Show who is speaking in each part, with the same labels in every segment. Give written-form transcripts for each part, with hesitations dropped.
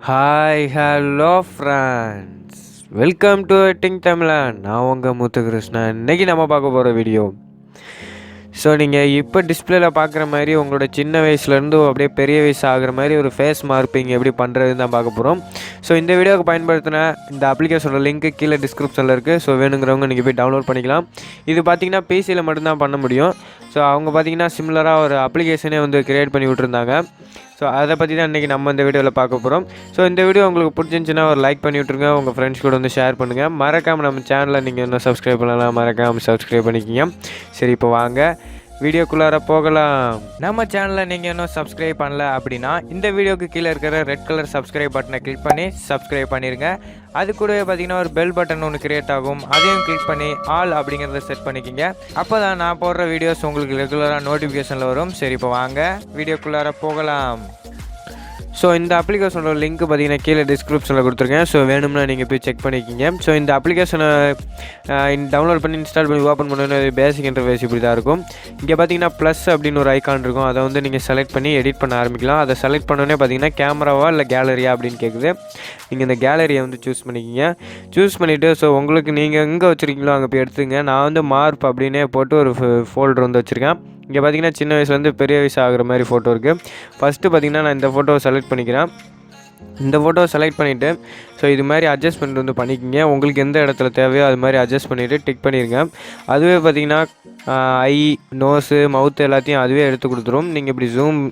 Speaker 1: Hi hello friends, welcome to டிங் தமிழன். நான் உங்கள் முத்துகிருஷ்ணன். இன்றைக்கி நம்ம பார்க்க போகிற வீடியோ, ஸோ நீங்கள் இப்போ டிஸ்பிளேயில் பார்க்குற மாதிரி உங்களோட சின்ன வயசுலேருந்து அப்படியே பெரிய வயசு ஆகிற மாதிரி ஒரு ஃபேஸ் மார்பிங் எப்படி பண்ணுறதுன்னு தான் பார்க்க போகிறோம். ஸோ இந்த வீடியோவுக்கு பயன்படுத்தின இந்த அப்ளிகேஷனோட லிங்க்கு கீழே டிஸ்கிரிப்ஷனில் இருக்குது. ஸோ வேணுங்கிறவங்க நீங்கள் போய் டவுன்லோட் பண்ணிக்கலாம். இது பார்த்திங்கன்னா பிசியில் மட்டும்தான் பண்ண முடியும். ஸோ அவங்க பார்த்திங்கன்னா சிமிலராக ஒரு அப்ளிகேஷனே க்ரியேட் பண்ணி விட்டுருந்தாங்க. ஸோ அதை பற்றி தான் இன்றைக்கி நம்ம இந்த வீடியோவில் பார்க்க போகிறோம். ஸோ இந்த வீடியோ உங்களுக்கு பிடிச்சிருந்துச்சின்னா ஒரு லைக் பண்ணி விட்ருங்க, உங்கள் ஃப்ரெண்ட்ஸ் கூட ஷேர் பண்ணுங்கள். மறக்காமல் நம்ம சேனலில் நீங்கள் இன்னும் சப்ஸ்கிரைப் பண்ணலாம், மறக்காமல் சப்ஸ்கிரைப் பண்ணிக்கிங்க. சரி, இப்போ வாங்க வீடியோக்குள்ளார போகலாம். நம்ம சேனலில் நீங்கள் இன்னும் சப்ஸ்கிரைப் பண்ணல அப்படின்னா இந்த வீடியோக்கு கீழே இருக்கிற ரெட் கலர் சப்ஸ்கிரைப் பட்டனை கிளிக் பண்ணி சப்ஸ்கிரைப் பண்ணிடுங்க. அது கூடவே பார்த்தீங்கன்னா ஒரு பெல் பட்டன் ஒன்று கிரியேட் ஆகும், அதையும் கிளிக் பண்ணி ஆல் அப்படிங்கிறத செட் பண்ணிக்கிங்க. அப்போ தான் நான் போடுற வீடியோஸ் உங்களுக்கு ரெகுலராக நோட்டிஃபிகேஷனில் வரும். சரி, இப்போ வாங்க வீடியோக்குள்ளார போகலாம். ஸோ இந்த அப்ளிகேஷனோட லிங்க் பார்த்தீங்கன்னா கீழே டிஸ்கிரிப்ஷனில் கொடுத்துருக்கேன். ஸோ வேணும்னா நீங்கள் போய் செக் பண்ணிக்கிங்க. ஸோ இந்த அப்ளிகேஷனை டவுன்லோட் பண்ணி இன்ஸ்டால் பண்ணி ஓப்பன் பண்ணணும்னு பேசிக் இன்டர்ஃபேஸ் இப்படி தான் இருக்கும். இங்கே பார்த்தீங்கன்னா ப்ளஸ் அப்படின்னு ஒரு ஐக்கான் இருக்கும், அதை நீங்கள் செலக்ட் பண்ணி எடிட் பண்ண ஆரம்பிக்கலாம். அதை செலக்ட் பண்ணோன்னே பார்த்தீங்கன்னா கேமராவா இல்லை கேலரியா அப்படின்னு கேட்குது. நீங்கள் இந்த கேலரியை சூஸ் பண்ணிக்கிங்க. சூஸ் பண்ணிவிட்டு ஸோ உங்களுக்கு நீங்கள் எங்கே வச்சுருக்கீங்களோ அங்கே போய் எடுத்துங்க. நான் மார்ப் அப்படின்னே போட்டு ஒரு ஃபோல்டர் வச்சுருக்கேன். இங்கே பார்த்தீங்கன்னா சின்ன வயசுலேருந்து பெரிய வயசு ஆகிற மாதிரி ஃபோட்டோ இருக்குது. ஃபஸ்ட்டு பார்த்தீங்கன்னா நான் இந்த ஃபோட்டோவை செலக்ட் பண்ணிக்கிறேன். இந்த ஃபோட்டோவை செலக்ட் பண்ணிவிட்டு ஸோ இது மாதிரி அட்ஜஸ்ட்மெண்ட் பண்ணிக்கிங்க. உங்களுக்கு எந்த இடத்துல தேவையோ அது மாதிரி அட்ஜஸ்ட் பண்ணிவிட்டு டிக் பண்ணிடுங்க. அதுவே பார்த்தீங்கன்னா ஐ, நோஸு, மவுத்து எல்லாத்தையும் அதுவே எடுத்து கொடுத்துரும். நீங்கள் இப்படி ஜூம்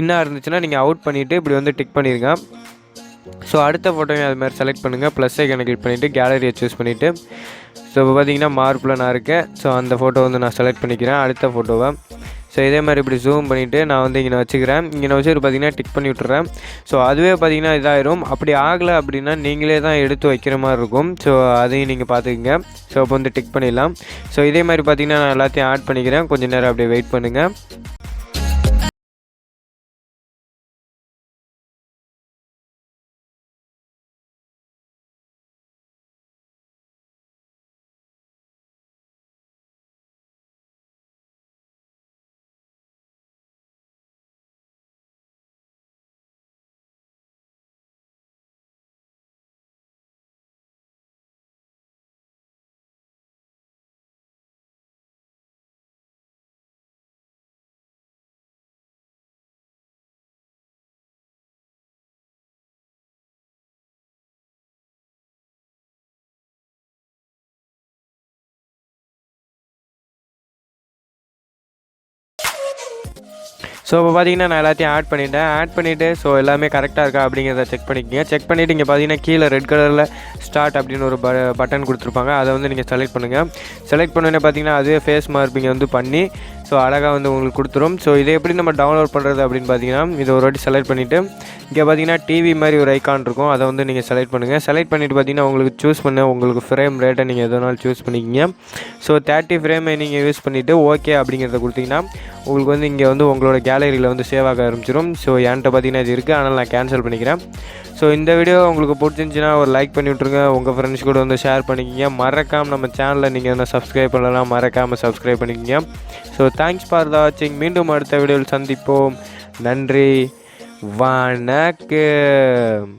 Speaker 1: இன்னும் இருந்துச்சுன்னா நீங்கள் அவுட் பண்ணிவிட்டு இப்படி டிக் பண்ணிடுங்க. ஸோ அடுத்த ஃபோட்டோவையும் அது மாதிரி செலக்ட் பண்ணுங்கள். ப்ளஸ் ஐக்கனை கிளிக் பண்ணிவிட்டு கேலரியை சூஸ் பண்ணிவிட்டு ஸோ இப்போ பார்த்தீங்கன்னா மார்பில் நான் இருக்கேன். ஸோ அந்த ஃபோட்டோ நான் செலக்ட் பண்ணிக்கிறேன் அடுத்த ஃபோட்டோவை. ஸோ இதே மாதிரி இப்படி ஜூம் பண்ணிவிட்டு நான் இங்கே வச்சுக்கிறேன். இங்கே வச்சுட்டு பார்த்தீங்கன்னா டிக் பண்ணி விட்டுறேன். ஸோ அதுவே பார்த்தீங்கன்னா இதாகிடும். அப்படி ஆகலை அப்படின்னா நீங்களே தான் எடுத்து வைக்கிற மாதிரி இருக்கும். ஸோ அதையும் நீங்கள் பார்த்துக்குங்க. ஸோ இப்போ டிக் பண்ணிடலாம். ஸோ இதே மாதிரி பார்த்தீங்கன்னா நான் எல்லாத்தையும் ஆட் பண்ணிக்கிறேன். கொஞ்சம் நேரம் அப்படியே வெயிட் பண்ணுங்கள். ஸோ இப்போ பார்த்தீங்கன்னா நான் எல்லாத்தையும் ஆட் பண்ணிவிட்டு ஸோ எல்லாமே கரெக்டாக இருக்கா அப்படிங்கிறத செக் பண்ணிக்கோங்க. செக் பண்ணிவிட்டு இங்கே பார்த்தீங்கன்னா கீழே ரெட் கலரில் ஸ்டார்ட் அப்படின்னு ஒரு பட்டன் கொடுத்துருப்பாங்க. அதை நீங்கள் செலக்ட் பண்ணுங்கள். செலக்ட் பண்ணோன்னே பார்த்தீங்கன்னா அதுவே ஃபேஸ் மார்பிங்கை பண்ணி ஸோ அழகாக உங்களுக்கு கொடுத்துரும். ஸோ இதை எப்படி நம்ம டவுன்லோட் பண்ணுறது அப்படின்னு பார்த்தீங்கன்னா இதை ஒரு வாட்டி செலக்ட் பண்ணிவிட்டு இங்கே பார்த்தீங்கன்னா டிவி மாதிரி ஒரு ஐக்கான் இருக்கும், அதை நீங்கள் செலக்ட் பண்ணுங்கள். செலக்ட் பண்ணிவிட்டு பார்த்தீங்கன்னா உங்களுக்கு சூஸ் பண்ண உங்களுக்கு ஃப்ரேம் ரேட்டை நீங்கள் எதனாலும் சூஸ் பண்ணிக்கிங்க. ஸோ 30 ஃப்ரேமை நீங்கள் யூஸ் பண்ணிவிட்டு ஓகே அப்படிங்கிறத கொடுத்தீங்கன்னா உங்களுக்கு இங்கே உங்களோட கேலரியில் சேவ் ஆக ஆரம்பிச்சிடும். ஸோ என்கிட்ட பார்த்தீங்கன்னா இது இருக்குது, அதனால் நான் கேன்சல் பண்ணிக்கிறேன். ஸோ இந்த வீடியோ உங்களுக்கு பிடிச்சிருந்துச்சின்னா ஒரு லைக் பண்ணி விட்ருங்க, உங்கள் ஃப்ரெண்ட்ஸ் கூட ஷேர் பண்ணிக்கிங்க. மறக்காமல் நம்ம சேனலில் நீங்கள் என்ன சப்ஸ்கிரைப் பண்ணலாம், மறக்காமல் சப்ஸ்கிரைப் பண்ணிக்கிங்க. ஸோ தேங்க்ஸ் ஃபார் த வாட்சிங். மீண்டும் அடுத்த வீடியோவில் சந்திப்போம். நன்றி, வணக்கம்.